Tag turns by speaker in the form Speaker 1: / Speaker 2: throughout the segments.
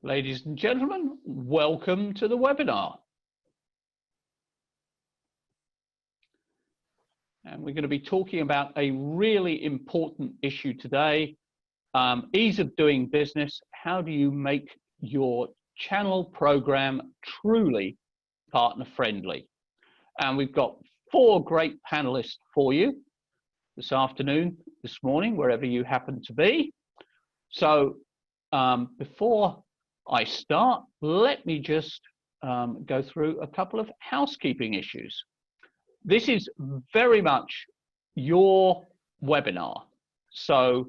Speaker 1: Ladies and gentlemen, welcome to the webinar. And we're going to be talking about a really important issue today, ease of doing business. How do you make your channel program truly partner friendly? And we've got 4 great panelists for you this afternoon, this morning, wherever you happen to be. So before I start, let me just go through a couple of housekeeping issues. This is very much your webinar, so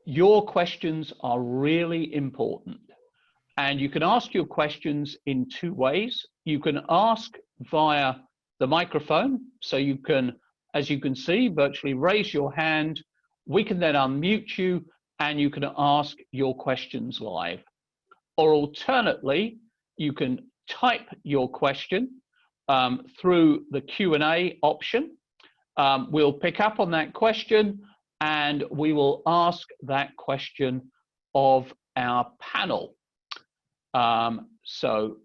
Speaker 1: your questions are really important. And you can ask your questions in 2 ways. You can ask via the microphone, so you can, as you can see, virtually raise your hand. We can then unmute you and you can ask your questions live. Or alternately, you can type your question through the Q&A option. We'll pick up on that question and we will ask that question of our panel. So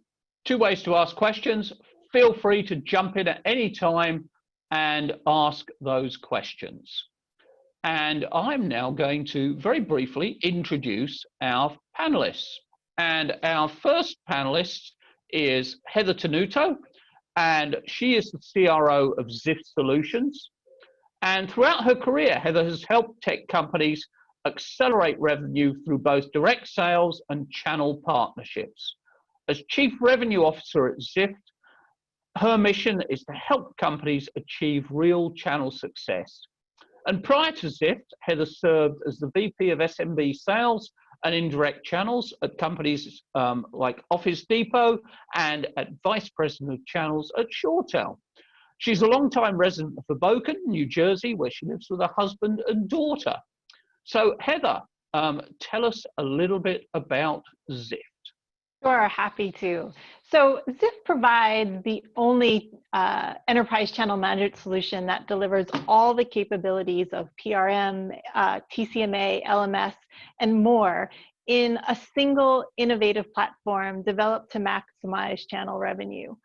Speaker 1: 2 ways to ask questions. Feel free to jump in at any time and ask those questions. And I'm now going to very briefly introduce our panelists. And our first panelist is Heather Tenuto, and she is the CRO of Ziff Solutions. And throughout her career, Heather has helped tech companies accelerate revenue through both direct sales and channel partnerships. As Chief Revenue Officer at Ziff, her mission is to help companies achieve real channel success. And prior to Ziff, Heather served as the VP of SMB Sales and Indirect Channels at companies like Office Depot and at Vice President of Channels at ShoreTel. She's a longtime resident of Hoboken, New Jersey, where she lives with her husband and daughter. So Heather, tell us a little bit about Ziff.
Speaker 2: Sure, happy to. So Ziff provides the only enterprise channel management solution that delivers all the capabilities of PRM, TCMA, LMS, and more in a single innovative platform developed to maximize channel revenue.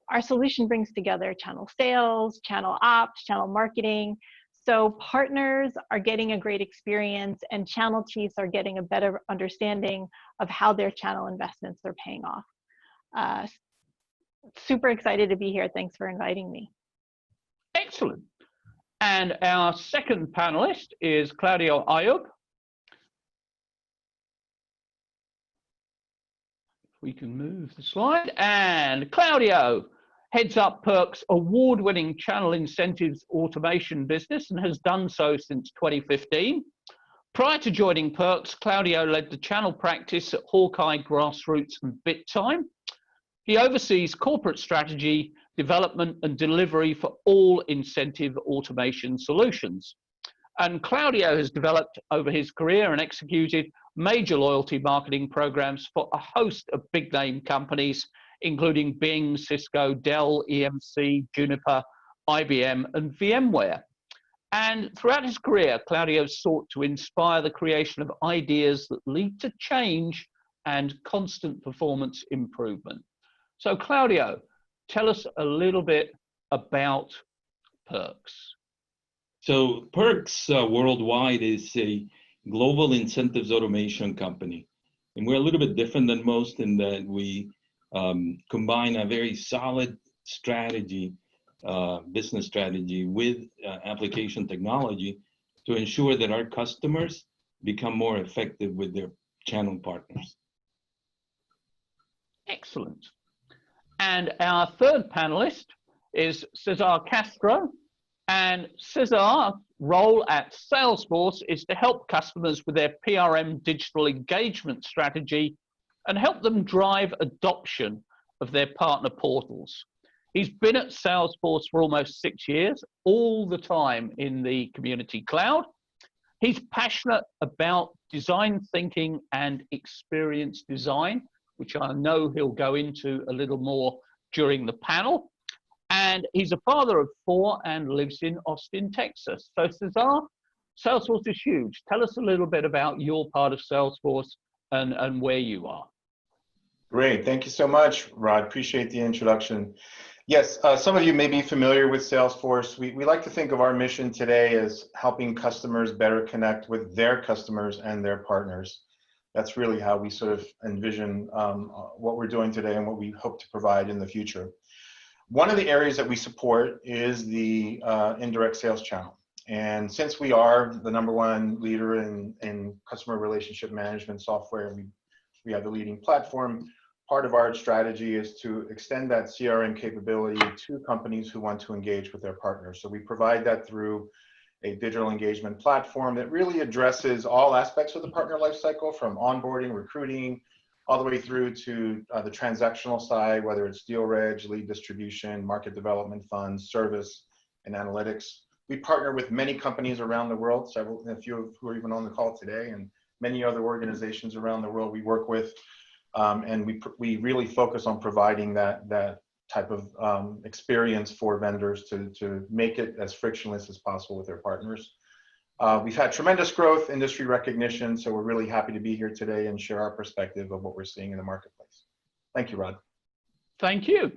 Speaker 2: Our solution brings together channel sales, channel ops, channel marketing. So partners are getting a great experience and channel chiefs are getting a better understanding of how their channel investments are paying off. Super excited to be here. Thanks for inviting me.
Speaker 1: Excellent. And our second panelist is Claudio Ayub. If we can move the slide. And Claudio heads up Perk's award-winning channel incentives automation business and has done so since 2015. Prior to joining Perks, Claudio led the channel practice at Hawkeye, Grassroots, and BitTime. He oversees corporate strategy, development, and delivery for all incentive automation solutions. And Claudio has developed over his career and executed major loyalty marketing programs for a host of big-name companies, including Bing, Cisco, Dell, EMC, Juniper, IBM, and VMware. And throughout his career, Claudio sought to inspire the creation of ideas that lead to change and constant performance improvement. So Claudio, tell us a little bit about Perks.
Speaker 3: So Perks worldwide is a global incentives automation company. And we're a little bit different than most in that we combine a very solid strategy, business strategy with application technology to ensure that our customers become more effective with their channel partners.
Speaker 1: Excellent. And our third panelist is Cesar Castro. And Cesar's role at Salesforce is to help customers with their PRM digital engagement strategy and help them drive adoption of their partner portals. He's been at Salesforce for almost 6 years, all the time in the community cloud. He's passionate about design thinking and experience design, which I know he'll go into a little more during the panel. And he's a father of 4 and lives in Austin, Texas. So Cesar, Salesforce is huge. Tell us a little bit about your part of Salesforce and where you are.
Speaker 4: Great, thank you so much, Rod. Appreciate the introduction. Yes, some of you may be familiar with Salesforce. We like to think of our mission today as helping customers better connect with their customers and their partners. That's really how we sort of envision what we're doing today and what we hope to provide in the future. One of the areas that we support is the indirect sales channel. And since we are the #1 leader in customer relationship management software, we have the leading platform. Part of our strategy is to extend that CRM capability to companies who want to engage with their partners. So we provide that through a digital engagement platform that really addresses all aspects of the partner lifecycle, from onboarding, recruiting, all the way through to the transactional side, whether it's deal reg, lead distribution, market development funds, service, and analytics. We partner with many companies around the world, a few who are even on the call today, and many other organizations around the world we work with. And we really focus on providing that type of experience for vendors to make it as frictionless as possible with their partners. We've had tremendous growth, industry recognition, so we're really happy to be here today and share our perspective of what we're seeing in the marketplace. Thank you, Rod.
Speaker 1: Thank you.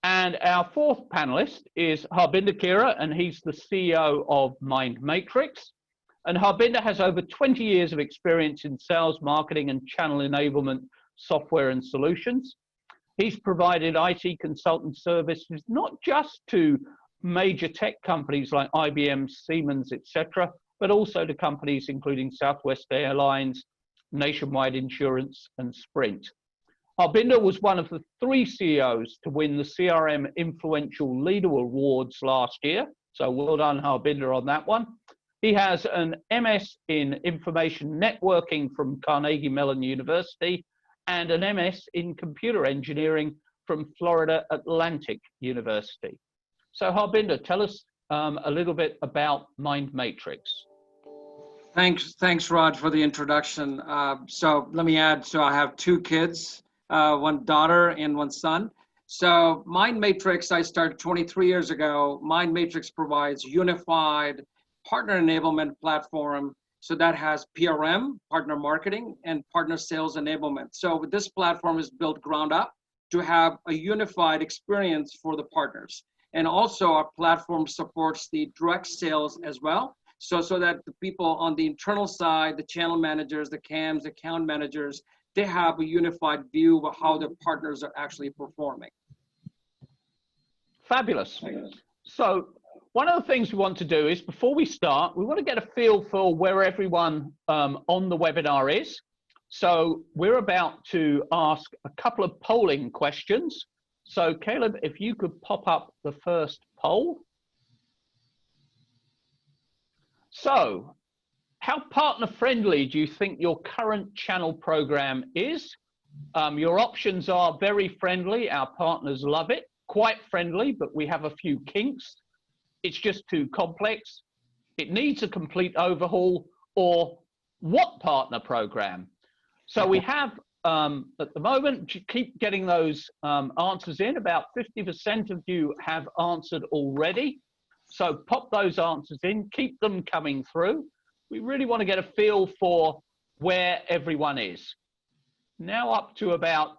Speaker 1: And our fourth panelist is Harbinder Kira, and he's the CEO of Mind Matrix. And Harbinder has over 20 years of experience in sales, marketing, and channel enablement software and solutions. He's provided IT consultant services not just to major tech companies like IBM, Siemens, etc., but also to companies including Southwest Airlines, Nationwide Insurance, and Sprint. Harbinder was one of the 3 CEOs to win the CRM Influential Leader Awards last year, so well done, Harbinder, on that one. He has an MS in Information Networking from Carnegie Mellon University and an MS in Computer Engineering from Florida Atlantic University. So Harbinder, tell us a little bit about Mind Matrix.
Speaker 5: Thanks, Rod, for the introduction. So let me add, so I have 2 kids, 1 daughter and 1 son. So Mind Matrix, I started 23 years ago. Mind Matrix provides unified partner enablement platform. So that has PRM, partner marketing, and partner sales enablement. So this platform is built ground up to have a unified experience for the partners. And also our platform supports the direct sales as well. So that the people on the internal side, the channel managers, the CAMs, account managers, they have a unified view of how their partners are actually performing.
Speaker 1: Fabulous. So one of the things we want to do is, before we start, we want to get a feel for where everyone on the webinar is. So we're about to ask a couple of polling questions. So Caleb, if you could pop up the first poll. So how partner friendly do you think your current channel program is? Your options are very friendly, our partners love it, quite friendly, but we have a few kinks, it's just too complex, it needs a complete overhaul, or what partner program? So we have, at the moment, keep getting those answers in. About 50% of you have answered already. So pop those answers in, keep them coming through. We really want to get a feel for where everyone is. Now up to about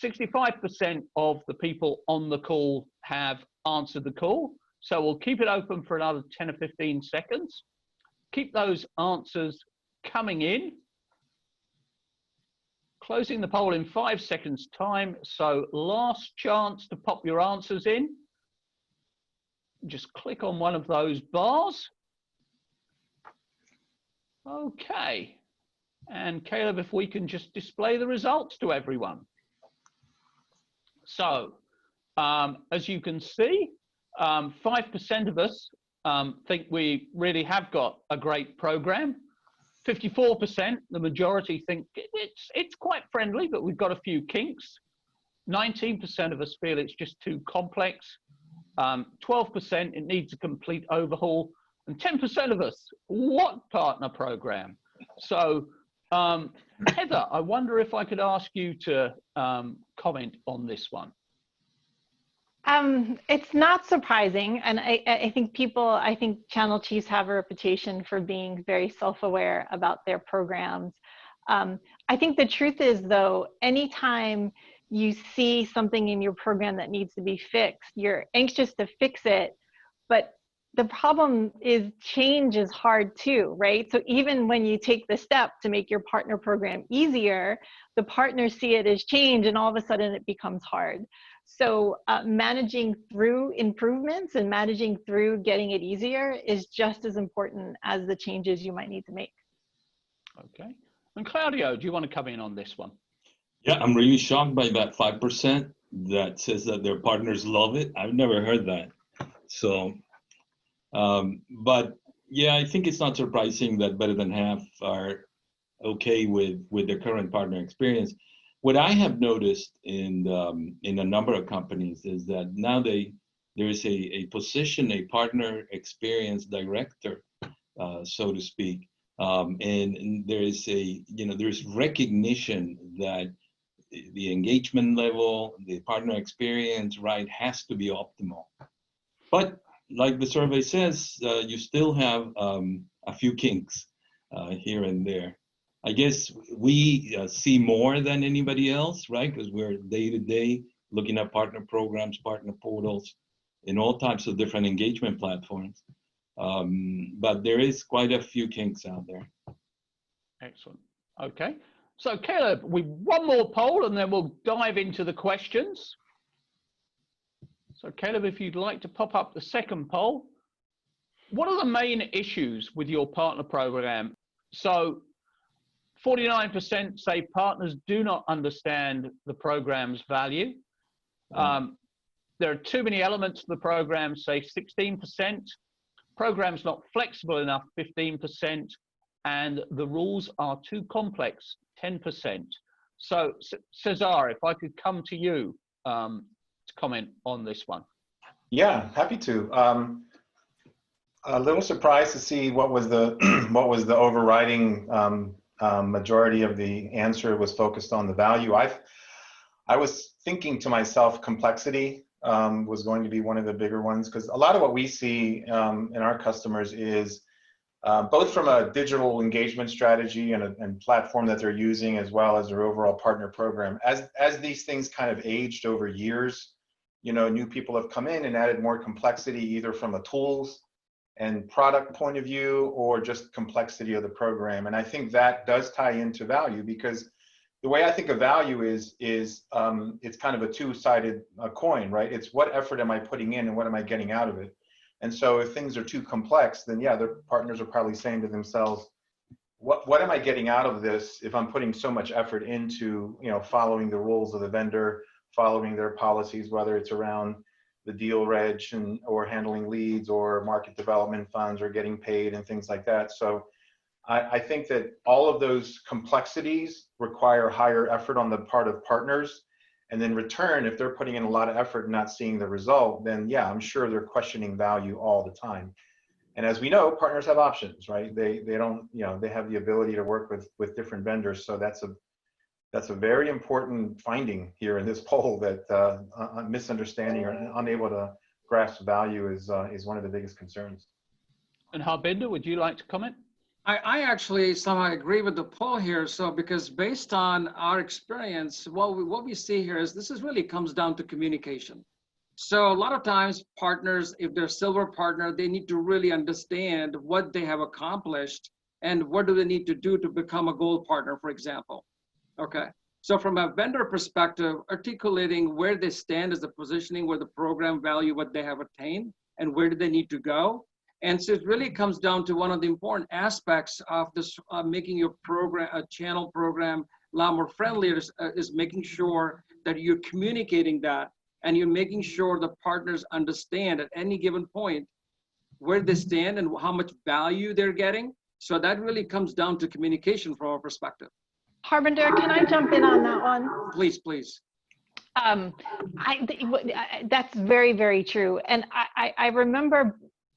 Speaker 1: 65% of the people on the call have answered the call. So we'll keep it open for another 10 or 15 seconds. Keep those answers coming in. Closing the poll in 5 seconds time. So last chance to pop your answers in. Just click on one of those bars. Okay. And Caleb, if we can just display the results to everyone. So, as you can see, 5% of us think we really have got a great program. 54%, the majority, think it's quite friendly, but we've got a few kinks. 19% of us feel it's just too complex. 12%, it needs a complete overhaul. And 10% of us, what partner program? So, Heather, I wonder if I could ask you to comment on this one.
Speaker 2: It's not surprising, and I think channel chiefs have a reputation for being very self-aware about their programs. I think the truth is, though, anytime you see something in your program that needs to be fixed, you're anxious to fix it, but the problem is change is hard too, right? So even when you take the step to make your partner program easier, the partners see it as change and all of a sudden it becomes hard. So managing through improvements and managing through getting it easier is just as important as the changes you might need to make.
Speaker 1: Okay. And Claudio, do you want to come in on this one?
Speaker 3: Yeah, I'm really shocked by that 5% that says that their partners love it. I've never heard that. So, but yeah, I think it's not surprising that better than half are okay with their current partner experience. What I have noticed in a number of companies is that now there is a position, a partner experience director, so to speak, and there is there's recognition that the engagement level, the partner experience, right, has to be optimal. But like the survey says, you still have a few kinks here and there. I guess we see more than anybody else, right? Because we're day to day looking at partner programs, partner portals, and all types of different engagement platforms. But there is quite a few kinks out there.
Speaker 1: Excellent. Okay. So Caleb, one more poll and then we'll dive into the questions. So Caleb, if you'd like to pop up the second poll, what are the main issues with your partner program? So 49% say partners do not understand the program's value. There are too many elements to the program, say 16%. Program's not flexible enough, 15%. And the rules are too complex, 10%. So Cesar, if I could come to you to comment on this one.
Speaker 4: Yeah, happy to. A little surprised to see what was the overriding majority of the answer was focused on the value. I was thinking to myself, complexity was going to be one of the bigger ones, because a lot of what we see in our customers is both from a digital engagement strategy and platform that they're using, as well as their overall partner program. As these things kind of aged over years, new people have come in and added more complexity, either from a tools and product point of view or just complexity of the program. And I think that does tie into value, because the way I think of value is it's kind of a two-sided coin, right? It's what effort am I putting in and what am I getting out of it? And so if things are too complex, then yeah, their partners are probably saying to themselves, what am I getting out of this if I'm putting so much effort into, following the rules of the vendor, following their policies, whether it's around the deal reg or handling leads or market development funds or getting paid and things like that. So I think that all of those complexities require higher effort on the part of partners. And then return, if they're putting in a lot of effort and not seeing the result, then yeah, I'm sure they're questioning value all the time. And as we know, partners have options, right? They don't, they have the ability to work with different vendors. So that's a very important finding here in this poll, that misunderstanding or unable to grasp value is one of the biggest concerns.
Speaker 1: And Harbinder, would you like to comment?
Speaker 5: I actually somehow agree with the poll here. So because based on our experience, what we see here is this really comes down to communication. So a lot of times partners, if they're a silver partner, they need to really understand what they have accomplished and what do they need to do to become a gold partner, for example. Okay. So from a vendor perspective, articulating where they stand as a positioning, where the program value, what they have attained, and where do they need to go. And so it really comes down to one of the important aspects of this, making your program, a channel program, a lot more friendly is making sure that you're communicating that and you're making sure the partners understand at any given point where they stand and how much value they're getting. So that really comes down to communication from our perspective.
Speaker 2: Harbinder, can I jump in on that one?
Speaker 5: Please, please.
Speaker 2: That's very, very true. And I remember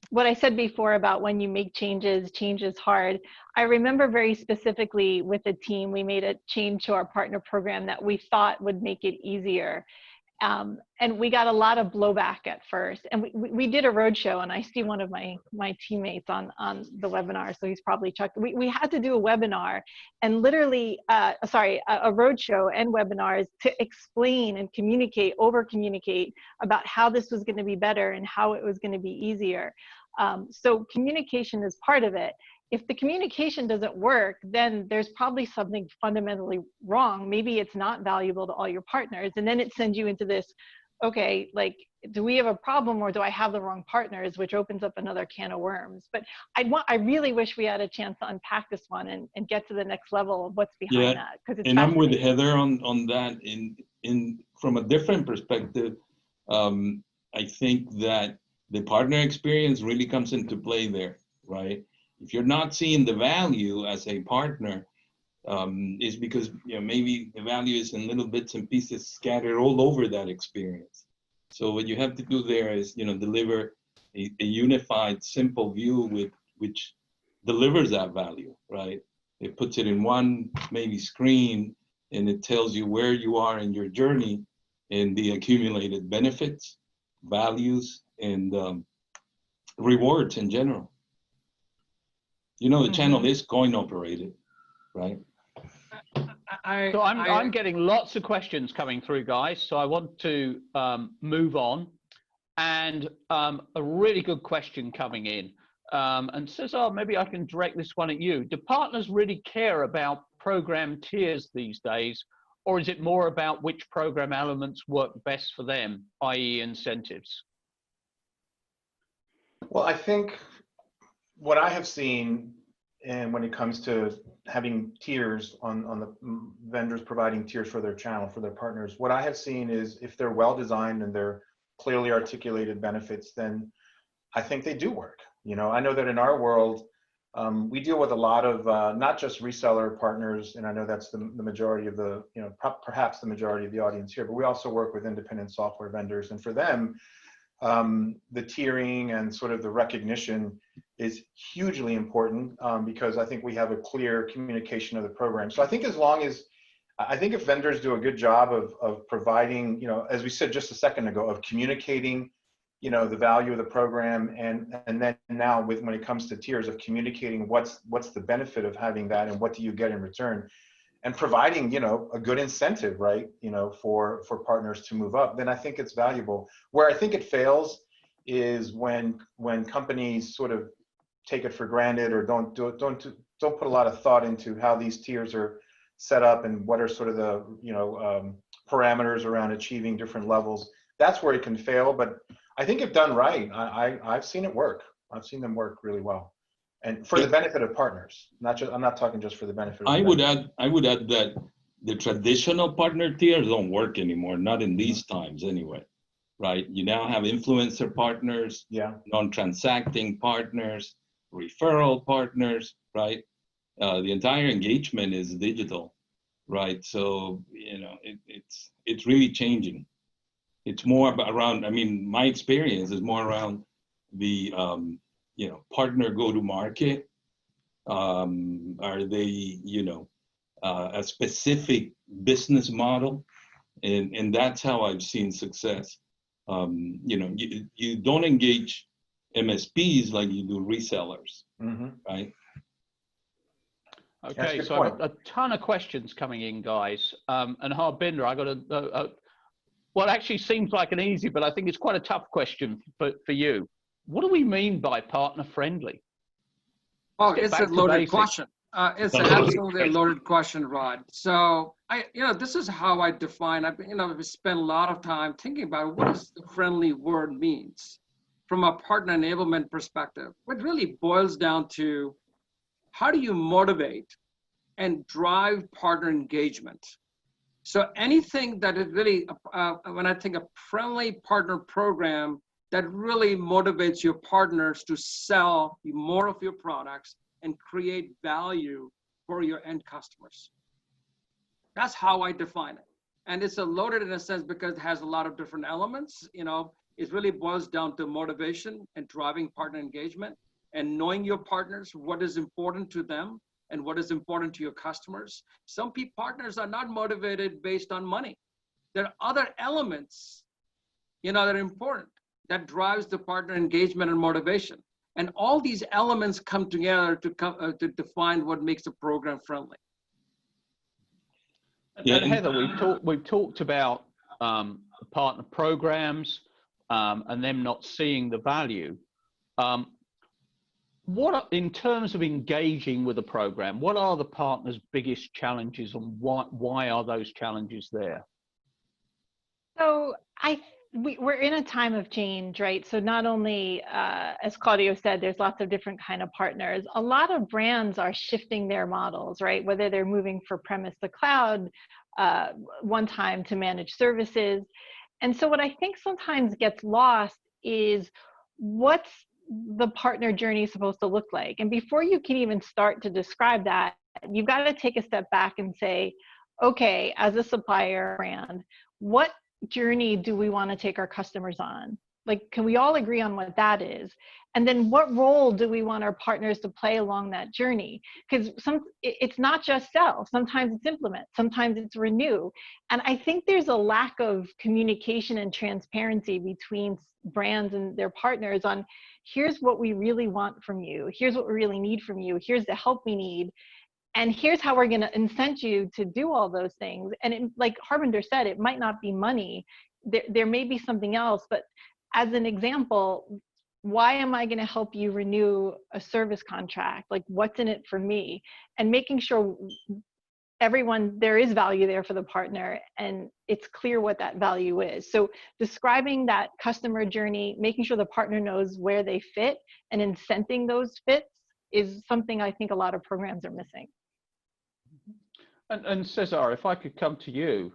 Speaker 2: what I said before about when you make changes, change is hard. I remember very specifically with the team, we made a change to our partner program that we thought would make it easier. And we got a lot of blowback at first. And we did a roadshow, and I see one of my teammates on the webinar, so he's probably checked. We had to do a webinar and literally, a roadshow and webinars to explain and communicate, over-communicate about how this was going to be better and how it was going to be easier. So communication is part of it. If the communication doesn't work, then there's probably something fundamentally wrong. Maybe it's not valuable to all your partners. And then it sends you into this, okay, like, do we have a problem, or do I have the wrong partners, which opens up another can of worms. But I really wish we had a chance to unpack this one and get to the next level of what's behind that. Because it's
Speaker 3: I'm with Heather on that. In from a different perspective, I think that the partner experience really comes into play there, right? If you're not seeing the value as a partner, is because maybe the value is in little bits and pieces scattered all over that experience. So what you have to do there is deliver a unified, simple view which delivers that value, right? It puts it in one maybe screen, and it tells you where you are in your journey and the accumulated benefits, values, and rewards in general. The channel is coin operated, right?
Speaker 1: So I'm getting lots of questions coming through, guys. So I want to move on. And a really good question coming in. And Cesar, maybe I can direct this one at you. Do partners really care about program tiers these days, or is it more about which program elements work best for them, i.e. incentives?
Speaker 4: Well, I think what I have seen, and when it comes to having tiers on the vendors providing tiers for their channel, for their partners, what I have seen is if they're well designed and they're clearly articulated benefits, then I think they do work. I know that in our world, we deal with a lot of not just reseller partners, and I know that's the majority of the, perhaps the majority of the audience here, but we also work with independent software vendors. And for them, the tiering and sort of the recognition is hugely important because I think we have a clear communication of the program. So I think if vendors do a good job of providing, as we said just a second ago, of communicating, the value of the program, and then now when it comes to tiers, of communicating what's the benefit of having that and what do you get in return, and providing, a good incentive, right, for partners to move up, then I think it's valuable. Where I think it fails is when companies sort of take it for granted or don't put a lot of thought into how these tiers are set up and what are sort of the parameters around achieving different levels. That's where it can fail. But I think if done right, I've seen it work. I've seen them work really well. And for the benefit of partners, I'm not talking just for the benefit of
Speaker 3: I would add that the traditional partner tiers don't work anymore, not in these times anyway, right? You now have influencer partners, non-transacting partners, referral partners, right? The entire engagement is digital, right? So, it's really changing. It's more around, my experience is more around the, partner go-to-market. Are they, a specific business model? And that's how I've seen success. You don't engage MSPs like you do resellers, right?
Speaker 1: Okay, so I've got a ton of questions coming in, guys. And Harbinder, I got what actually seems like an easy, but I think it's quite a tough question for you. What do we mean by partner friendly?
Speaker 5: Oh, it's a loaded question. It's absolutely a loaded question, Rod. So this is how I define. I've spent a lot of time thinking about what does the friendly word means from a partner enablement perspective. It really boils down to how do you motivate and drive partner engagement. So anything that is really, when I think a friendly partner program that really motivates your partners to sell more of your products and create value for your end customers. That's how I define it. And it's loaded in a sense because it has a lot of different elements. It really boils down to motivation and driving partner engagement and knowing your partners, what is important to them and what is important to your customers. Some partners are not motivated based on money. there are other elements, that are important, that drives the partner engagement and motivation. And all these elements come together to define what makes a program friendly.
Speaker 1: Yeah. And Heather, we've talked about partner programs and them not seeing the value. What, in terms of engaging with a program, what are the partners' biggest challenges, and why are those challenges there?
Speaker 2: So we're in a time of change, right? So not only, as Claudio said, there's lots of different kind of partners. A lot of brands are shifting their models, right? Whether they're moving from premise to cloud, one time to managed services. And so what I think sometimes gets lost is what's the partner journey supposed to look like. And before you can even start to describe that, you've got to take a step back and say, okay, as a supplier brand, what journey do we want to take our customers on? Like, can we all agree on what that is? And then what role do we want our partners to play along that journey? Because it's not just sell. Sometimes it's implement. Sometimes it's renew. And I think there's a lack of communication and transparency between brands and their partners on, here's what we really want from you. Here's what we really need from you. Here's the help we need. And here's how we're going to incent you to do all those things. And it, like Harbinder said, it might not be money. There may be something else. But as an example, why am I going to help you renew a service contract? Like, what's in it for me? And making sure there is value there for the partner, and it's clear what that value is. So describing that customer journey, making sure the partner knows where they fit, and incenting those fits is something I think a lot of programs are missing.
Speaker 1: And Cesar, if I could come to you,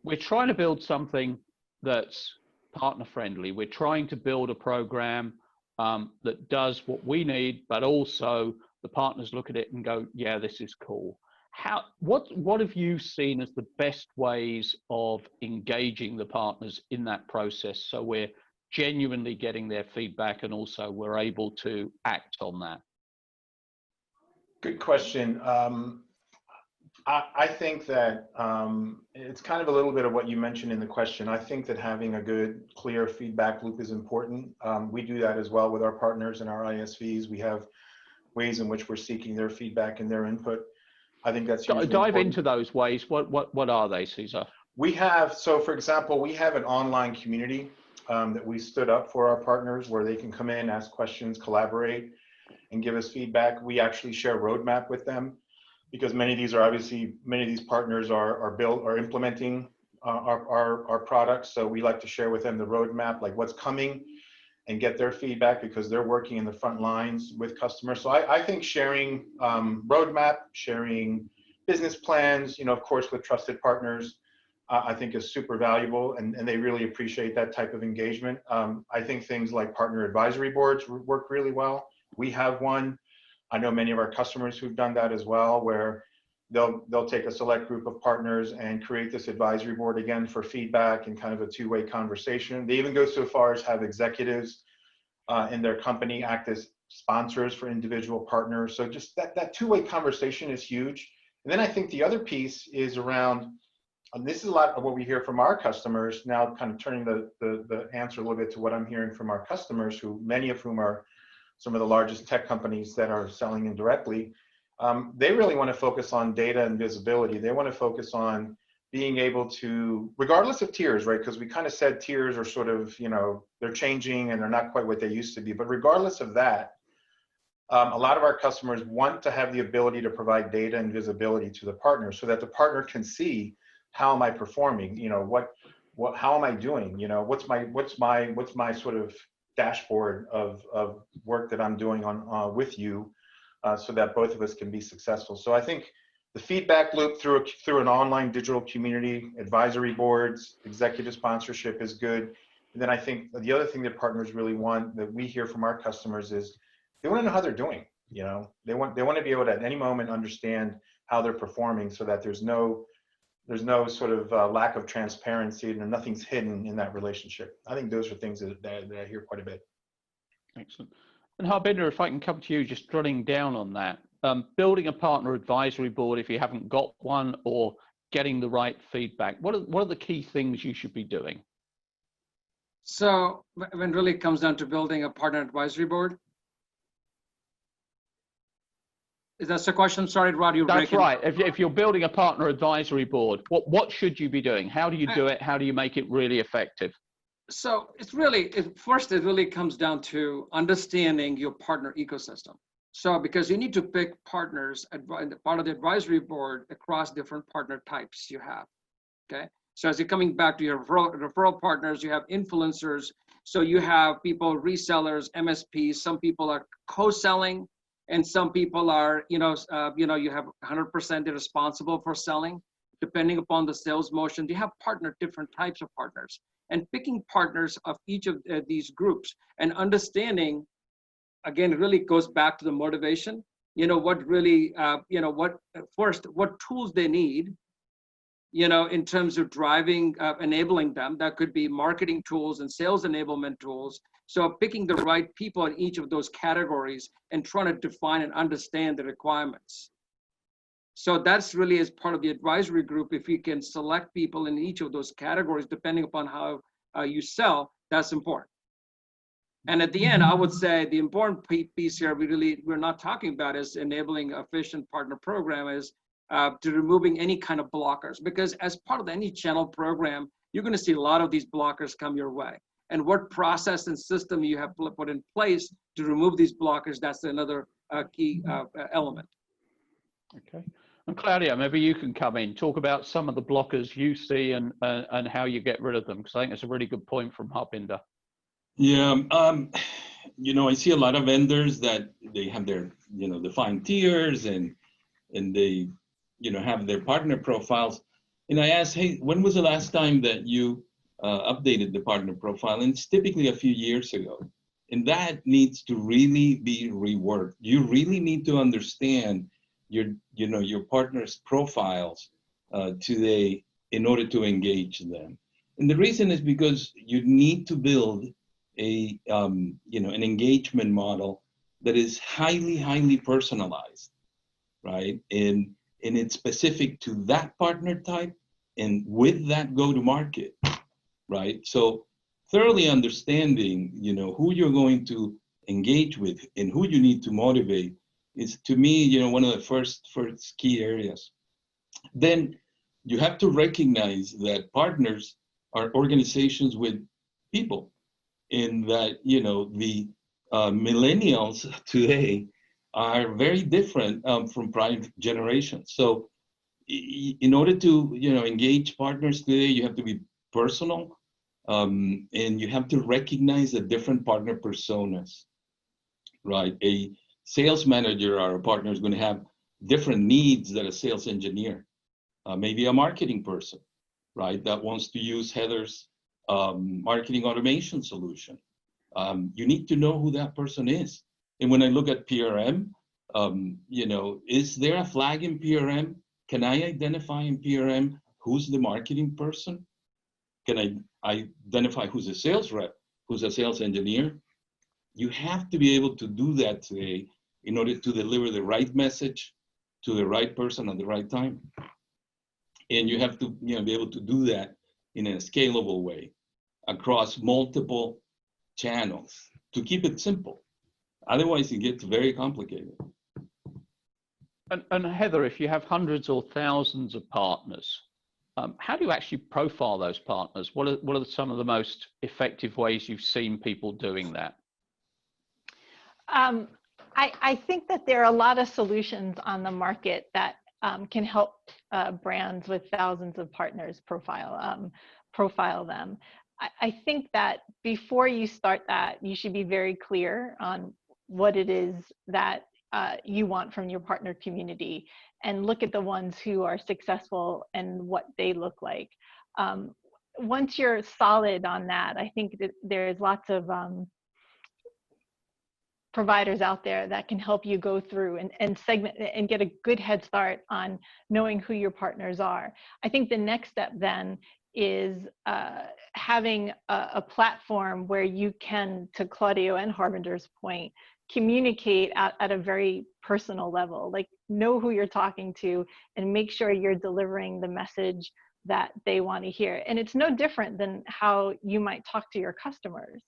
Speaker 1: we're trying to build something that's partner friendly. We're trying to build a program that does what we need, but also the partners look at it and go, yeah, this is cool. What have you seen as the best ways of engaging the partners in that process, so we're genuinely getting their feedback and also we're able to act on that?
Speaker 4: Good question. I think that it's kind of a little bit of what you mentioned in the question. I think that having a good, clear feedback loop is important. We do that as well with our partners and our ISVs. We have ways in which we're seeking their feedback and their input. I think that's usually
Speaker 1: dive
Speaker 4: important.
Speaker 1: into those ways. What are they, Cesar?
Speaker 4: We have, so for example, we have an online community that we stood up for our partners, where they can come in, ask questions, collaborate, and give us feedback. We actually share a roadmap with them, because many of these partners are implementing our products. So we like to share with them the roadmap, like what's coming, and get their feedback, because they're working in the front lines with customers. So I think sharing roadmap, sharing business plans, of course, with trusted partners, I think is super valuable, and they really appreciate that type of engagement. I think things like partner advisory boards work really well. We have one. I know many of our customers who've done that as well, where they'll take a select group of partners and create this advisory board, again, for feedback and kind of a two-way conversation. They even go so far as have executives in their company act as sponsors for individual partners. So just that two-way conversation is huge. And then I think the other piece is around, and this is a lot of what we hear from our customers now, kind of turning the answer a little bit to what I'm hearing from our customers, who many of whom are some of the largest tech companies that are selling indirectly. They really want to focus on data and visibility. They want to focus on being able to, regardless of tiers, right? Because we kind of said tiers are sort of, they're changing and they're not quite what they used to be. But regardless of that, a lot of our customers want to have the ability to provide data and visibility to the partner, so that the partner can see, how am I performing? How am I doing? What's my sort of dashboard of work that I'm doing on with you, so that both of us can be successful. So I think the feedback loop through an online digital community, advisory boards, executive sponsorship is good. And then I think the other thing that partners really want, that we hear from our customers, is they want to know how they're doing. They want to be able to at any moment understand how they're performing, so that there's no sort of lack of transparency, and nothing's hidden in that relationship. I think those are things that I hear quite a bit.
Speaker 1: Excellent. And Harbinder, if I can come to you, just drilling down on that, building a partner advisory board, if you haven't got one, or getting the right feedback? What are the key things you should be doing?
Speaker 5: So when it really comes down to building a partner advisory board, is that the question? Sorry, Rod, you're
Speaker 1: That's
Speaker 5: breaking.
Speaker 1: right. If you're building a partner advisory board, what should you be doing? How do you do it? How do you make it really effective?
Speaker 5: So it's really, first, it really comes down to understanding your partner ecosystem. So because you need to pick partners, part of the advisory board across different partner types you have, okay? So as you're coming back to your referral partners, you have influencers. So you have people, resellers, MSPs, some people are co-selling, and some people are, you have 100% they're responsible for selling, depending upon the sales motion. You have different types of partners, and picking partners of each of these groups and understanding, again, it really goes back to the motivation, what really, what tools they need, in terms of driving, enabling them. That could be marketing tools and sales enablement tools. So picking the right people in each of those categories and trying to define and understand the requirements. So that's really as part of the advisory group. If you can select people in each of those categories, depending upon how you sell, that's important. And at the end, I would say the important piece here we're not talking about is enabling efficient partner program is to removing any kind of blockers, because as part of any channel program, you're going to see a lot of these blockers come your way. And what process and system you have put in place to remove these blockers, that's another key element.
Speaker 1: Okay. And Claudia, maybe you can come in, talk about some of the blockers you see and how you get rid of them, because I think it's a really good point from Harbinder.
Speaker 3: Yeah, I see a lot of vendors that they have their, defined tiers and they, have their partner profiles. And I asked, hey, when was the last time that you updated the partner profile? And it's typically a few years ago. And that needs to really be reworked. You really need to understand your partner's profiles today in order to engage them. And the reason is because you need to build an engagement model that is highly personalized, right? And it's specific to that partner type and with that go-to-market, right? So thoroughly understanding, who you're going to engage with and who you need to motivate is, to me, one of the first key areas. Then you have to recognize that partners are organizations with people, in that, the millennials today are very different from prior generations. So in order to, engage partners today, you have to be personal, and you have to recognize the different partner personas, right? A sales manager or a partner is going to have different needs than a sales engineer, maybe a marketing person, right, that wants to use Heather's marketing automation solution. You need to know who that person is. And when I look at PRM, is there a flag in PRM? Can I identify in PRM who's the marketing person? Can I identify who's a sales rep, who's a sales engineer? You have to be able to do that today in order to deliver the right message to the right person at the right time. And you have to be able to do that in a scalable way across multiple channels to keep it simple. Otherwise, it gets very complicated.
Speaker 1: And Heather, if you have hundreds or thousands of partners, how do you actually profile those partners? What are some of the most effective ways you've seen people doing that?
Speaker 2: I think that there are a lot of solutions on the market that can help brands with thousands of partners profile them. I think that before you start that, you should be very clear on what it is that you want from your partner community, and look at the ones who are successful and what they look like. Once you're solid on that, I think that there's lots of providers out there that can help you go through and segment and get a good head start on knowing who your partners are. I think the next step then is having a platform where you can, to Claudio and Harbinder's point, communicate at a very personal level. Like, know who you're talking to and make sure you're delivering the message that they want to hear. And it's no different than how you might talk to your customers.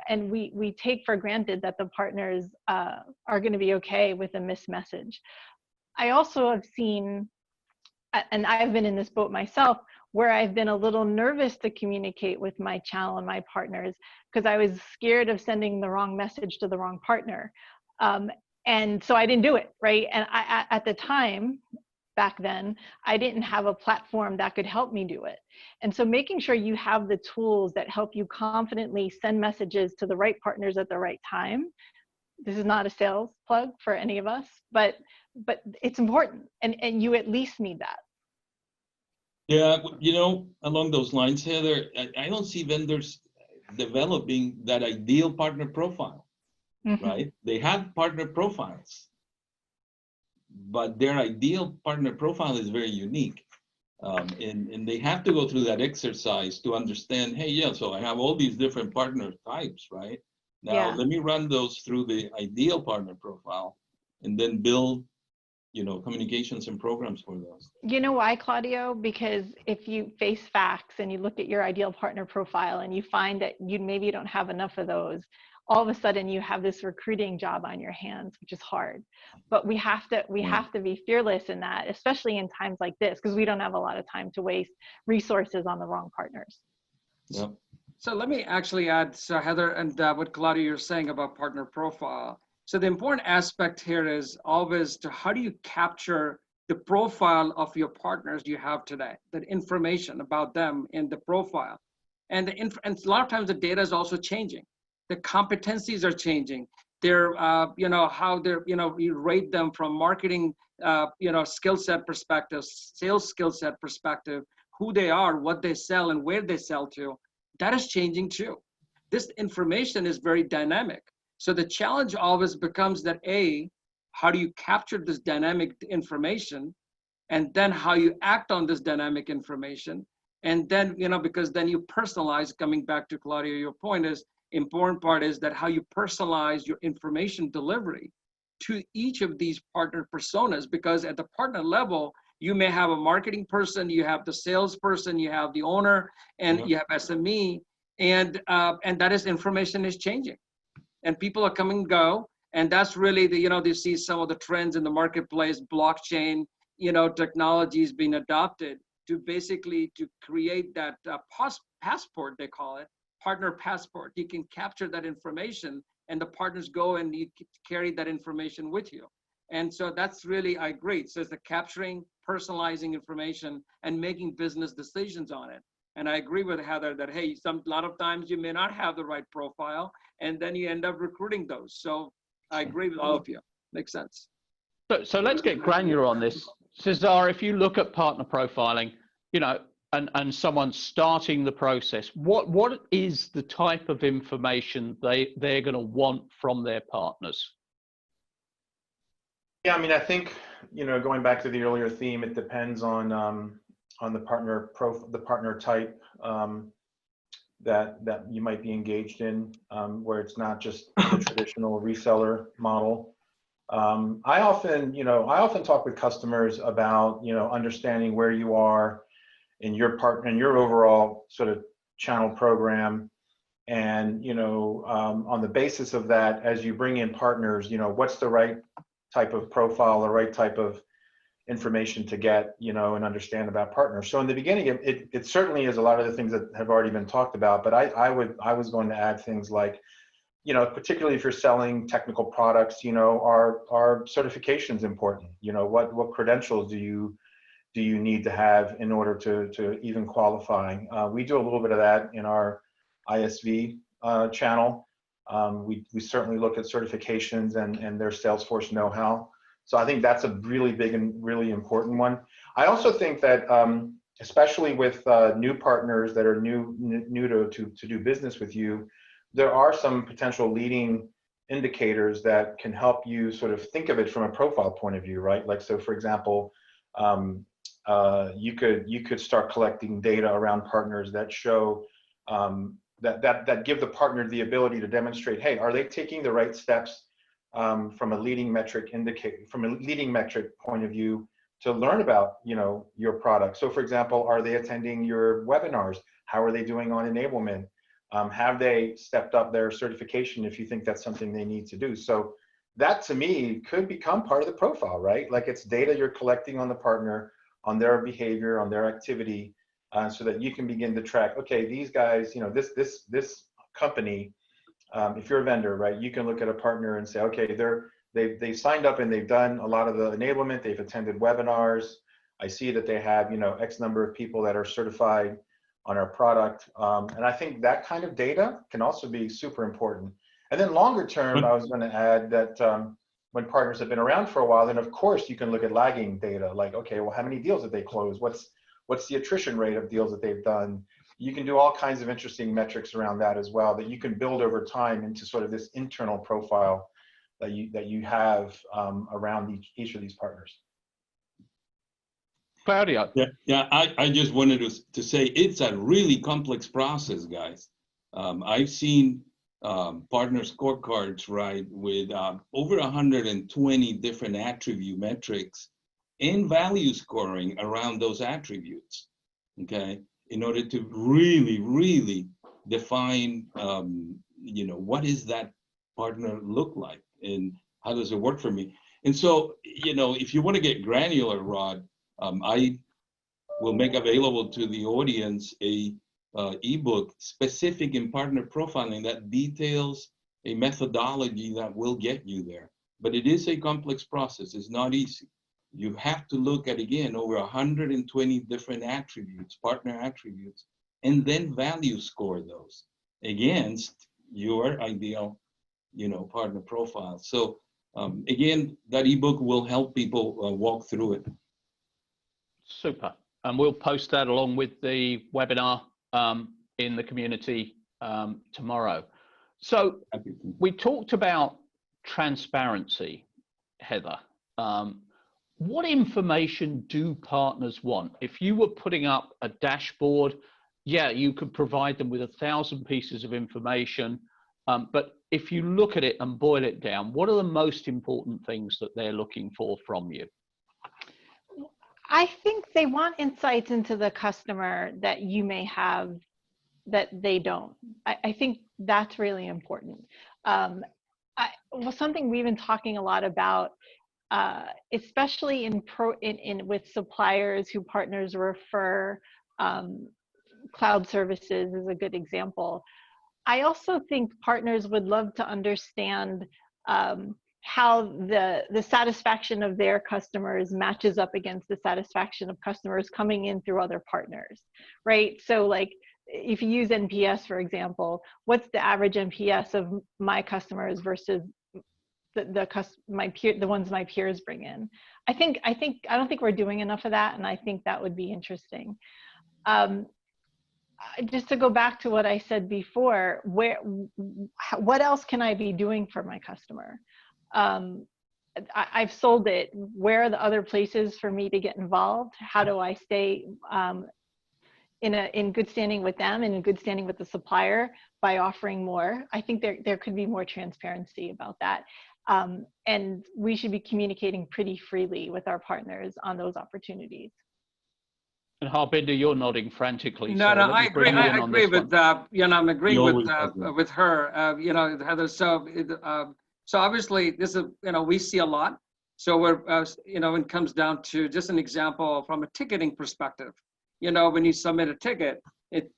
Speaker 2: And we take for granted that the partners are going to be okay with a missed message. I also have seen, and I've been in this boat myself, where I've been a little nervous to communicate with my channel and my partners because I was scared of sending the wrong message to the wrong partner. And so I didn't do it, right? And I, at the time, back then, I didn't have a platform that could help me do it. And so making sure you have the tools that help you confidently send messages to the right partners at the right time. This is not a sales plug for any of us, but it's important, and you at least need that.
Speaker 3: Yeah, along those lines, Heather, I don't see vendors developing that ideal partner profile, right? They have partner profiles, but their ideal partner profile is very unique. And they have to go through that exercise to understand, hey, yeah, so I have all these different partner types, right? Now, let me run those through the ideal partner profile and then build communications and programs for those.
Speaker 2: You know why, Claudio? Because if you face facts and you look at your ideal partner profile and you find that maybe you don't have enough of those, all of a sudden you have this recruiting job on your hands, which is hard. But we have to be fearless in that, especially in times like this, because we don't have a lot of time to waste resources on the wrong partners.
Speaker 3: Yep.
Speaker 5: So let me actually add, so Heather, and what Claudio, you're saying about partner profile. So the important aspect here is always to how do you capture the profile of your partners you have today, that information about them in the profile. And a lot of times the data is also changing. The competencies are changing. They're, how they're, you rate them from marketing, skill set perspective, sales skill set perspective, who they are, what they sell, and where they sell to. That is changing too. This information is very dynamic. So the challenge always becomes that how do you capture this dynamic information, and then how you act on this dynamic information, and then because then you personalize. Coming back to Claudio, your point is important part is that how you personalize your information delivery to each of these partner personas, because at the partner level you may have a marketing person, you have the salesperson, you have the owner, and you have SME, and that information is changing. And people are coming and go, and that's really they see some of the trends in the marketplace, blockchain, technologies being adopted to basically to create that passport, they call it, partner passport. You can capture that information, and the partners go and you carry that information with you. And so that's really, I agree. So it's the capturing, personalizing information, and making business decisions on it. And I agree with Heather that, hey, a lot of times you may not have the right profile, and then you end up recruiting those. So I agree with all of you. Makes sense.
Speaker 1: So let's get granular on this. Cesar, if you look at partner profiling, and someone's starting the process, what is the type of information they're going to want from their partners?
Speaker 4: Yeah, I mean, I think, going back to the earlier theme, it depends on the partner type that you might be engaged in, where it's not just the traditional reseller model. I often talk with customers about understanding where you are in your overall sort of channel program, and on the basis of that, as you bring in partners, what's the right type of profile, the right type of information to get, and understand about partners. So in the beginning, it certainly is a lot of the things that have already been talked about, but I was going to add things like, particularly if you're selling technical products, are certifications important? What credentials do you need to have in order to even qualify? We do a little bit of that in our ISV channel. We certainly look at certifications and their Salesforce know-how. So I think that's a really big and really important one. I also think that, especially with new partners that are new to do business with you, there are some potential leading indicators that can help you sort of think of it from a profile point of view, right? Like, so for example, you could start collecting data around partners that show that give the partner the ability to demonstrate, hey, are they taking the right steps from a leading metric point of view to learn about, your product. So for example, are they attending your webinars? How are they doing on enablement? Have they stepped up their certification if you think that's something they need to do? So that to me could become part of the profile, right? Like it's data you're collecting on the partner, on their behavior, on their activity, so that you can begin to track, okay, these guys, this company, if you're a vendor, right, you can look at a partner and say, okay, they've signed up and they've done a lot of the enablement, they've attended webinars. I see that they have, X number of people that are certified on our product. And I think that kind of data can also be super important. And then longer term, I was going to add that when partners have been around for a while, then of course you can look at lagging data, like, okay, well, how many deals did they close? What's the attrition rate of deals that they've done? You can do all kinds of interesting metrics around that as well, that you can build over time into sort of this internal profile that you have around each of these partners.
Speaker 1: Claudio.
Speaker 3: Yeah. I just wanted to say it's a really complex process, guys. I've seen partner scorecards, right, with over 120 different attribute metrics and value scoring around those attributes, okay, in order to really define, what does that partner look like and how does it work for me? And so, if you want to get granular, Rod, I will make available to the audience a ebook specific in partner profiling that details a methodology that will get you there. But it is a complex process. It's not easy. You have to look at, again, over 120 different attributes, partner attributes, and then value score those against your ideal, partner profile. So again, that ebook will help people walk through it.
Speaker 1: Super. And we'll post that along with the webinar in the community tomorrow. So we talked about transparency, Heather. What information do partners want? If you were putting up a dashboard, yeah, you could provide them with 1,000 pieces of information. But if you look at it and boil it down, what are the most important things that they're looking for from you?
Speaker 2: I think they want insights into the customer that you may have that they don't. I think that's really important. Something we've been talking a lot about, especially with suppliers who partners refer, cloud services is a good example. I also think partners would love to understand how the satisfaction of their customers matches up against the satisfaction of customers coming in through other partners, right? So like, if you use NPS, for example, what's the average NPS of my customers versus the ones my peers bring in? I don't think we're doing enough of that, and I think that would be interesting. Just to go back to what I said before, what else can I be doing for my customer? I've sold it. Where are the other places for me to get involved? How do I stay in good standing with them and in good standing with the supplier by offering more? I think there could be more transparency about that. And we should be communicating pretty freely with our partners on those opportunities.
Speaker 1: And Harbinder, you're nodding frantically.
Speaker 5: No,
Speaker 1: so
Speaker 5: I agree. I agree with I'm agreeing with her. Heather. So obviously this is we see a lot. So we're when it comes down to just an example from a ticketing perspective, when you submit a ticket,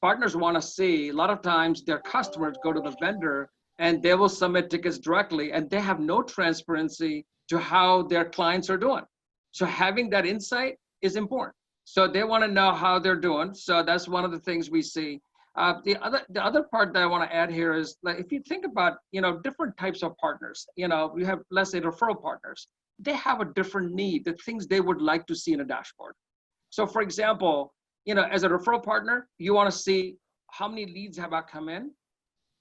Speaker 5: partners want to see, a lot of times their customers go to the vendor and they will submit tickets directly, and they have no transparency to how their clients are doing. So having that insight is important. So they want to know how they're doing. So that's one of the things we see. The other part that I want to add here is, like, if you think about different types of partners, we have, let's say, referral partners. They have a different need, the things they would like to see in a dashboard. So for example, as a referral partner, you want to see how many leads have come in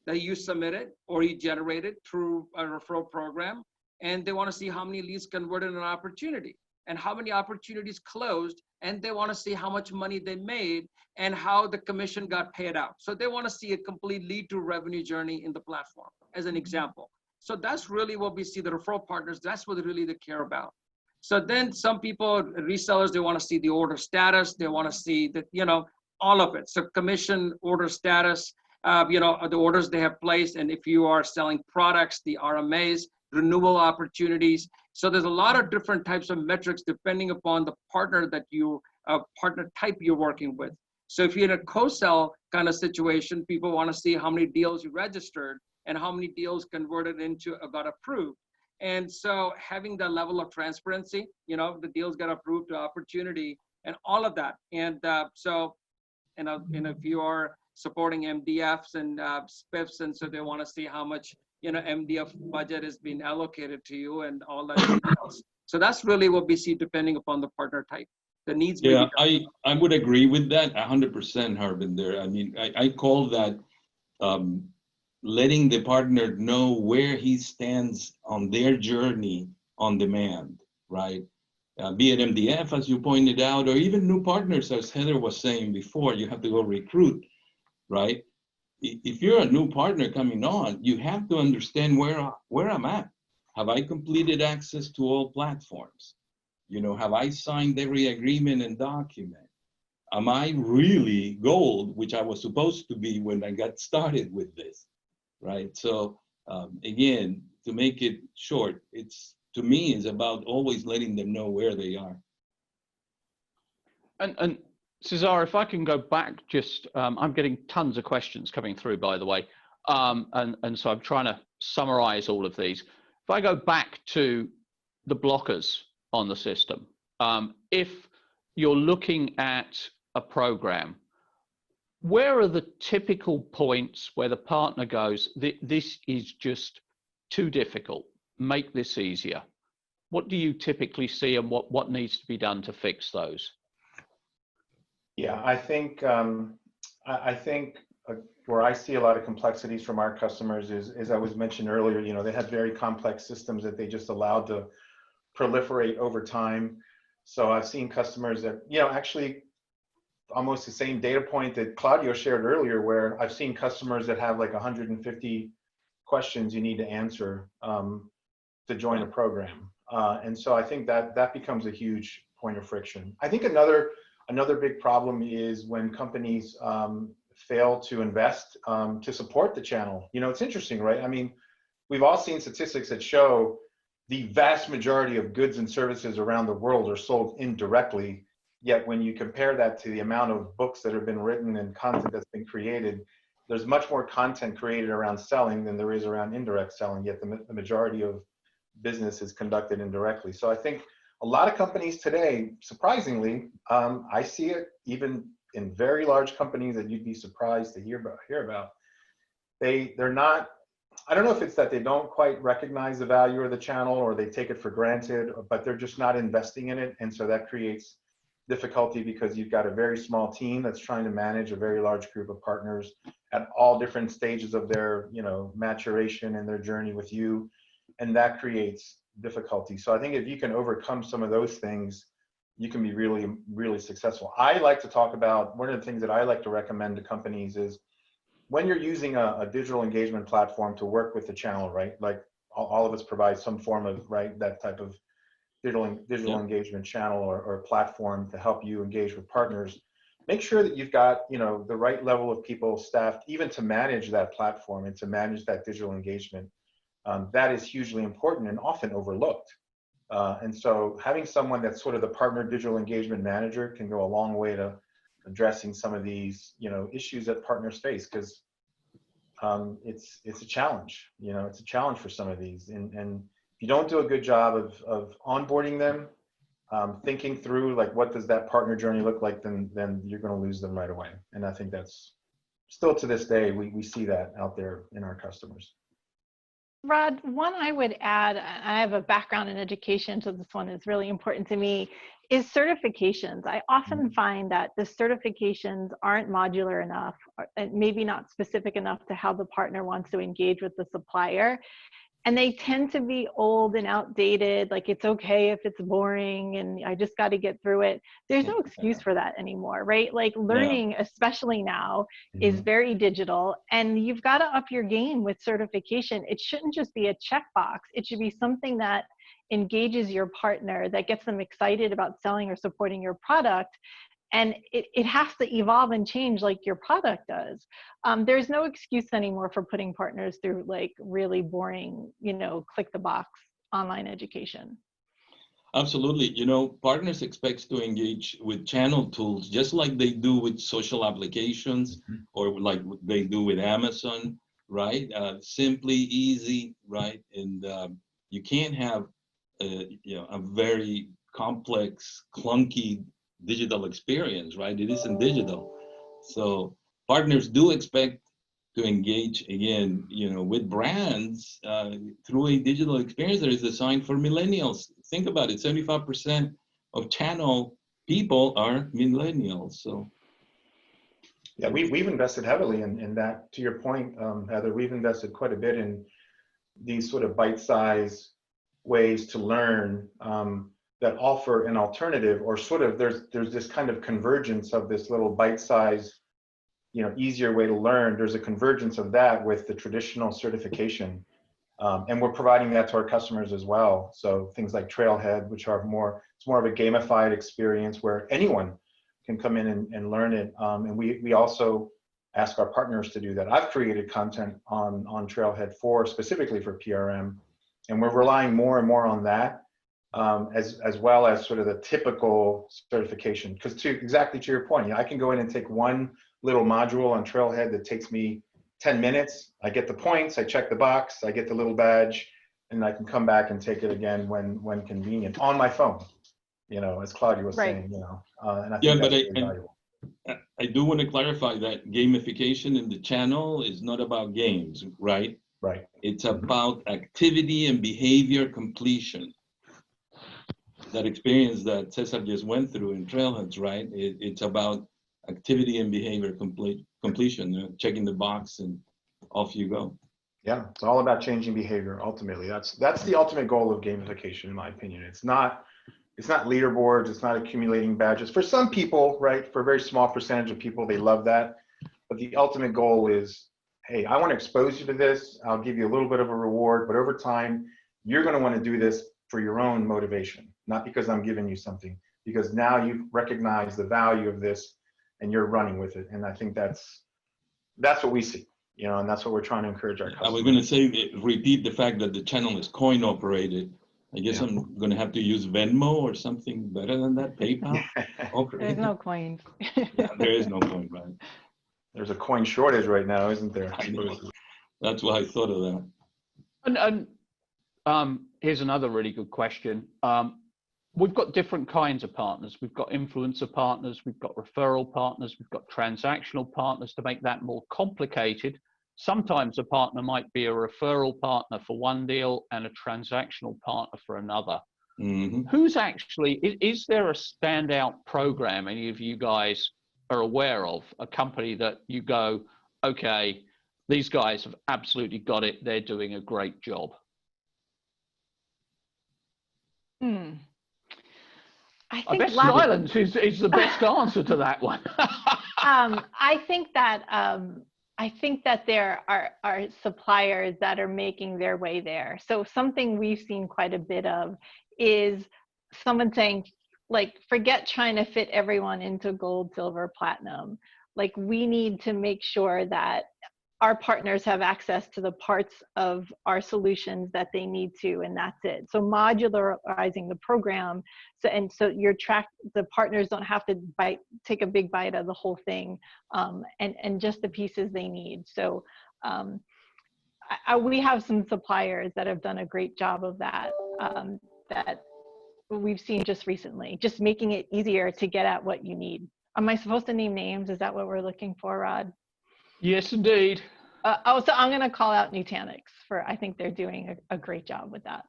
Speaker 5: that you submitted or you generated through a referral program, and they want to see how many leads converted in an opportunity and how many opportunities closed, and they want to see how much money they made and how the commission got paid out. So they want to see a complete lead to revenue journey in the platform, as an example. So that's really what we see, the referral partners, that's what really they care about. So then some people, resellers, they want to see the order status, they want to see that, all of it. So commission, order status, the orders they have placed, and if you are selling products, the RMAs, renewal opportunities. So there's a lot of different types of metrics depending upon the partner that partner type you're working with. So if you're in a co-sell kind of situation, people want to see how many deals you registered and how many deals converted into got approved. And so having that level of transparency, the deals got approved to opportunity and all of that. And if you are supporting MDFs and SPIFs, and so they want to see how much MDF budget is being allocated to you and all that details. So that's really what we see depending upon the partner type. The needs.
Speaker 3: Yeah, I would agree with that 100%, Harbinder. I mean, I call that letting the partner know where he stands on their journey on demand, right? Be it MDF, as you pointed out, or even new partners, as Heather was saying before, you have to go recruit, right? If you're a new partner coming on, you have to understand where I'm at. Have I completed access to all platforms? Have I signed every agreement and document? Am I really gold, which I was supposed to be when I got started with this, right? So again, to make it short, to me, it's about always letting them know where they are.
Speaker 1: And Cesar, if I can go back just, I'm getting tons of questions coming through, by the way. And so I'm trying to summarize all of these. If I go back to the blockers on the system, if you're looking at a program, where are the typical points where the partner goes, this is just too difficult, make this easier? What do you typically see, and what needs to be done to fix those?
Speaker 4: Yeah, I think where I see a lot of complexities from our customers is, as I was mentioned earlier, they have very complex systems that they just allowed to proliferate over time. So I've seen customers that, actually almost the same data point that Claudio shared earlier, where I've seen customers that have like 150 questions you need to answer to join a program. And so I think that becomes a huge point of friction. I think another big problem is when companies fail to invest to support the channel. It's interesting, right? I mean, we've all seen statistics that show the vast majority of goods and services around the world are sold indirectly. Yet when you compare that to the amount of books that have been written and content that's been created, there's much more content created around selling than there is around indirect selling, yet the majority of business is conducted indirectly. So I think a lot of companies today, surprisingly, I see it even in very large companies that you'd be surprised to hear about. They're not, I don't know if it's that they don't quite recognize the value of the channel or they take it for granted, but they're just not investing in it. And so that creates difficulty because you've got a very small team that's trying to manage a very large group of partners at all different stages of their, maturation and their journey with you. And that creates difficulty. So I think if you can overcome some of those things, you can be really, really successful. I like to talk about, one of the things that I like to recommend to companies is when you're using a digital engagement platform to work with the channel, right? Like all of us provide some form of, right, that type of digital engagement channel or platform to help you engage with partners. Make sure that you've got, the right level of people staffed even to manage that platform and to manage that digital engagement. That is hugely important and often overlooked. And so having someone that's sort of the partner digital engagement manager can go a long way to addressing some of these, issues that partners face, because it's a challenge. It's a challenge for some of these. And if you don't do a good job of onboarding them, thinking through like what does that partner journey look like, then you're going to lose them right away. And I think that's still to this day we see that out there in our customers.
Speaker 2: Rod, one I would add, I have a background in education, so this one is really important to me, is certifications. I often find that the certifications aren't modular enough, or maybe not specific enough to how the partner wants to engage with the supplier. and they tend to be old and outdated. Like, it's okay if it's boring and I just got to get through it. There's no excuse for that anymore, right? Like, learning, especially now, is very digital, and you've got to up your game with certification. It shouldn't just be a checkbox. It should be something that engages your partner, that gets them excited about selling or supporting your product. And it has to evolve and change like your product does. There's no excuse anymore for putting partners through like really boring, click the box online education.
Speaker 3: Absolutely. Partners expect to engage with channel tools just like they do with social applications or like they do with Amazon, right? Simply, easy, right? And you can't have a very complex, clunky digital experience, right? It isn't digital. So partners do expect to engage again, with brands through a digital experience that is designed for millennials. Think about it, 75% of channel people are millennials. So
Speaker 4: yeah, we've invested heavily in that. To your point, Heather, we've invested quite a bit in these sort of bite-sized ways to learn that offer an alternative, or sort of there's this kind of convergence of this little bite-sized, easier way to learn. There's a convergence of that with the traditional certification, and we're providing that to our customers as well. So things like Trailhead, which are it's more of a gamified experience where anyone can come in and learn it. And we also ask our partners to do that. I've created content on Trailhead specifically for PRM, and we're relying more and more on that, as well as sort of the typical certification. Because exactly to your point, I can go in and take one little module on Trailhead that takes me 10 minutes. I get the points, I check the box, I get the little badge, and I can come back and take it again when convenient on my phone, as Claudia was saying, and I think that's really valuable.
Speaker 3: I do want to clarify that gamification in the channel is not about games, right?
Speaker 4: Right.
Speaker 3: It's about activity and behavior completion. That experience that Cesar just went through in Trailheads, right? It's about activity and behavior completion, checking the box and off you go.
Speaker 4: Yeah, it's all about changing behavior. Ultimately, that's the ultimate goal of gamification, in my opinion. It's not leaderboards. It's not accumulating badges. For some people, right? For a very small percentage of people, they love that. But the ultimate goal is, hey, I want to expose you to this. I'll give you a little bit of a reward, but over time, you're going to want to do this for your own motivation, not because I'm giving you something, because now you've recognized the value of this and you're running with it. And I think that's what we see, and that's what we're trying to encourage our customers.
Speaker 3: I was going to say, repeat the fact that the channel is coin operated. I guess I'm going to have to use Venmo or something better than that, PayPal.
Speaker 2: There's no coins.
Speaker 3: Yeah, there is no coin, right?
Speaker 4: There's a coin shortage right now, isn't there?
Speaker 3: That's why I thought of that.
Speaker 1: And here's another really good question. We've got different kinds of partners. We've got influencer partners, we've got referral partners, we've got transactional partners. To make that more complicated, sometimes a partner might be a referral partner for one deal and a transactional partner for another. Who's actually, is there a standout program any of you guys are aware of, a company that you go, okay, these guys have absolutely got it, they're doing a great job? I bet silence is the best answer to that one.
Speaker 2: I think that there are suppliers that are making their way there. So something we've seen quite a bit of is someone saying, like, forget trying to fit everyone into gold, silver, platinum. Like, we need to make sure that our partners have access to the parts of our solutions that they need to, and that's it. So modularizing the program, so the partners don't have to take a big bite of the whole thing, and just the pieces they need. So we have some suppliers that have done a great job of that, that we've seen just recently, just making it easier to get at what you need. Am I supposed to name names? Is that what we're looking for, Rod?
Speaker 1: Yes, indeed.
Speaker 2: So I'm going to call out Nutanix I think they're doing a great job with that.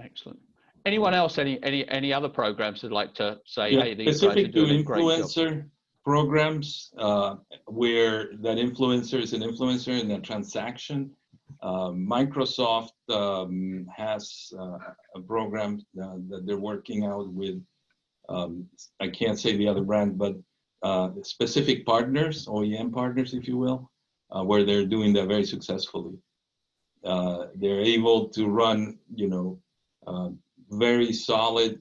Speaker 1: Excellent. Anyone else, any other programs that'd like to say, hey, these guys are doing a great job?
Speaker 3: Specific to influencer programs where that influencer is an influencer in that transaction, Microsoft has a program that they're working out with, I can't say the other brand, but specific partners, OEM partners, if you will, where they're doing that very successfully. They're able to run, very solid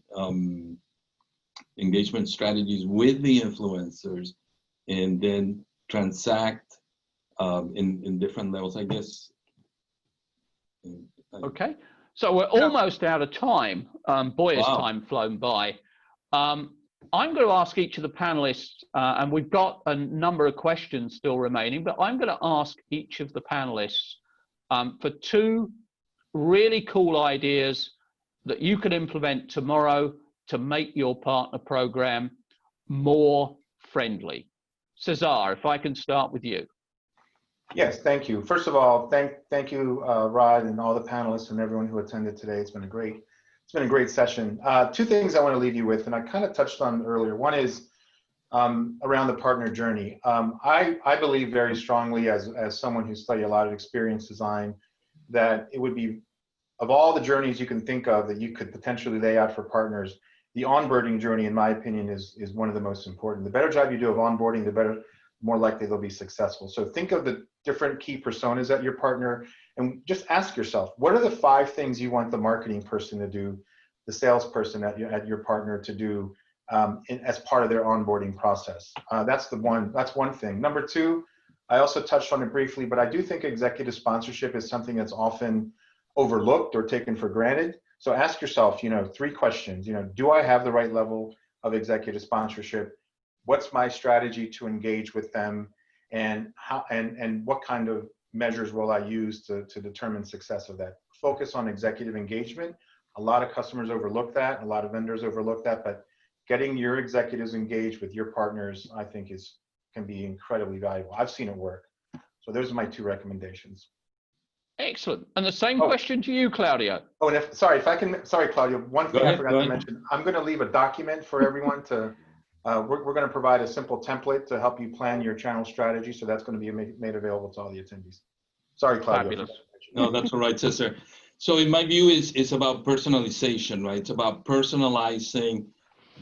Speaker 3: engagement strategies with the influencers, and then transact in different levels, I guess.
Speaker 1: Okay, so we're almost out of time. Boy, has
Speaker 3: Wow.
Speaker 1: time flown by. I'm going to ask each of the panelists, and we've got a number of questions still remaining, but I'm going to ask each of the panelists for 2 really cool ideas that you could implement tomorrow to make your partner program more friendly. Cesar, if I can start with you.
Speaker 4: Yes, thank you. First of all, thank you, Rod, and all the panelists and everyone who attended today. It's been a great session. 2 things I want to leave you with, and I kind of touched on earlier. One is around the partner journey. I believe very strongly, as someone who studied a lot of experience design, that it would be, of all the journeys you can think of that you could potentially lay out for partners, the onboarding journey, in my opinion, is one of the most important. The better job you do of onboarding, the more likely they'll be successful. So think of the different key personas at your partner, and just ask yourself, what are the 5 things you want the marketing person to do, the salesperson at your partner to do as part of their onboarding process? That's one thing. Number 2, I also touched on it briefly, but I do think executive sponsorship is something that's often overlooked or taken for granted. So ask yourself, 3 questions. Do I have the right level of executive sponsorship? What's my strategy to engage with them, and how and what kind of measures will I use to determine success of that? Focus on executive engagement. A lot of customers overlook that, a lot of vendors overlook that, but getting your executives engaged with your partners, I think can be incredibly valuable. I've seen it work. So those are my 2 recommendations.
Speaker 1: Excellent. And the same question to you, Claudio.
Speaker 4: Oh, and sorry, Claudio, one thing I forgot to mention. I'm going to leave a document for everyone to, we're going to provide a simple template to help you plan your channel strategy. So that's going to be made available to all the attendees. Sorry, Claudio.
Speaker 1: Fabulous.
Speaker 3: No, that's all right, Cesar. So in my view, it's about personalization, right? It's about personalizing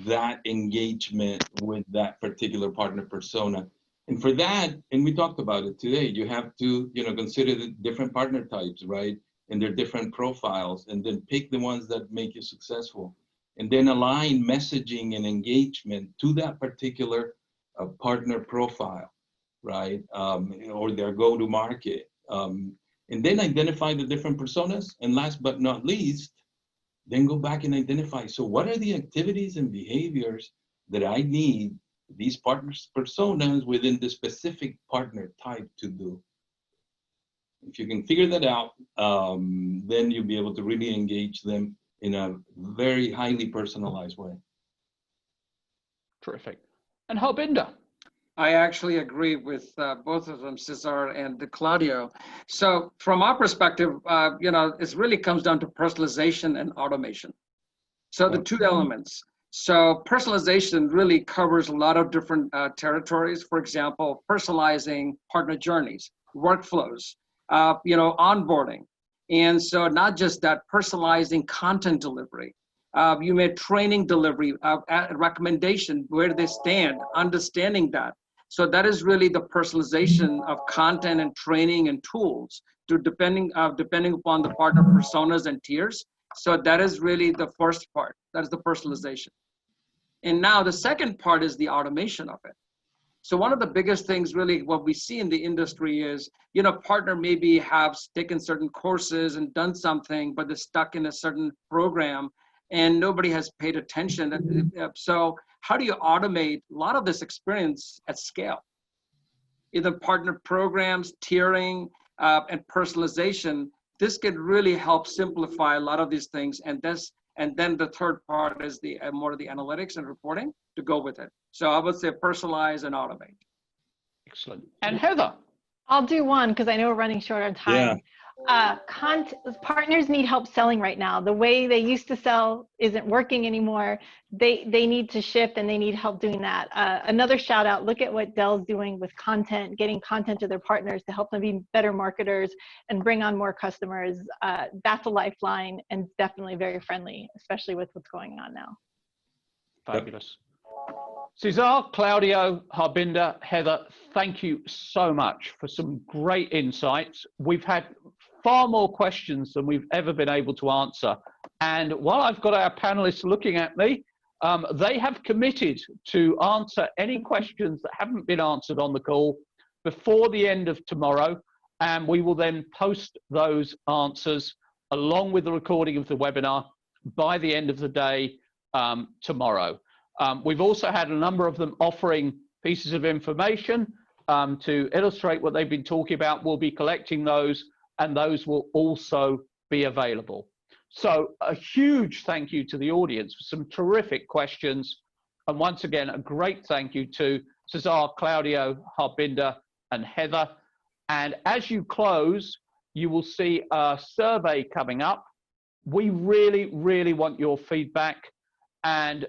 Speaker 3: that engagement with that particular partner persona. And for that, and we talked about it today, you have to, consider the different partner types, right? And their different profiles, and then pick the ones that make you successful. And then align messaging and engagement to that particular partner profile, right? Or their go-to-market. And then identify the different personas. And last but not least, then go back and identify, so what are the activities and behaviors that I need these partners personas within the specific partner type to do? If you can figure that out, then you'll be able to really engage them in a very highly personalized way.
Speaker 1: Terrific. And Harbinder?
Speaker 5: I actually agree with both of them, Cesar and Claudio. So from our perspective, it really comes down to personalization and automation. So the 2 elements. So personalization really covers a lot of different territories. For example, personalizing partner journeys, workflows, onboarding. And so not just that, personalizing content delivery. You made training delivery, recommendation, where do they stand, understanding that. So that is really the personalization of content and training and tools, depending upon the partner personas and tiers. So that is really the first part. That is the personalization. And now the second part is the automation of it. So one of the biggest things really what we see in the industry is, partner maybe have taken certain courses and done something, but they're stuck in a certain program and nobody has paid attention. So how do you automate a lot of this experience at scale? Either partner programs, tiering, and personalization. This could really help simplify a lot of these things. And then the third part is the more of the analytics and reporting to go with it. So I would say personalize and automate.
Speaker 1: Excellent. And Heather?
Speaker 2: I'll do one because I know we're running short on time. Partners need help selling right now. The way they used to sell isn't working anymore. They need to shift, and they need help doing that. Another shout out, look at what Dell's doing with content, getting content to their partners to help them be better marketers and bring on more customers. That's a lifeline, and definitely very friendly, especially with what's going on now.
Speaker 1: Fabulous. Cesar, Claudio, Harbinder, Heather, thank you so much for some great insights. We've had far more questions than we've ever been able to answer. And while I've got our panelists looking at me, they have committed to answer any questions that haven't been answered on the call before the end of tomorrow. And we will then post those answers along with the recording of the webinar by the end of the day tomorrow. We've also had a number of them offering pieces of information to illustrate what they've been talking about. We'll be collecting those, and those will also be available. So a huge thank you to the audience for some terrific questions. And once again, a great thank you to Cesar, Claudio, Harbinder, and Heather. And as you close, you will see a survey coming up. We really, really want your feedback, and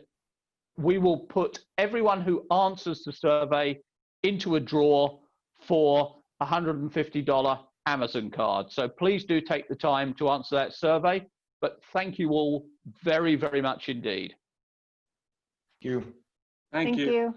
Speaker 1: we will put everyone who answers the survey into a draw for a $150 Amazon card. So please do take the time to answer that survey. But thank you all very, very much indeed.
Speaker 4: Thank you.
Speaker 5: Thank you.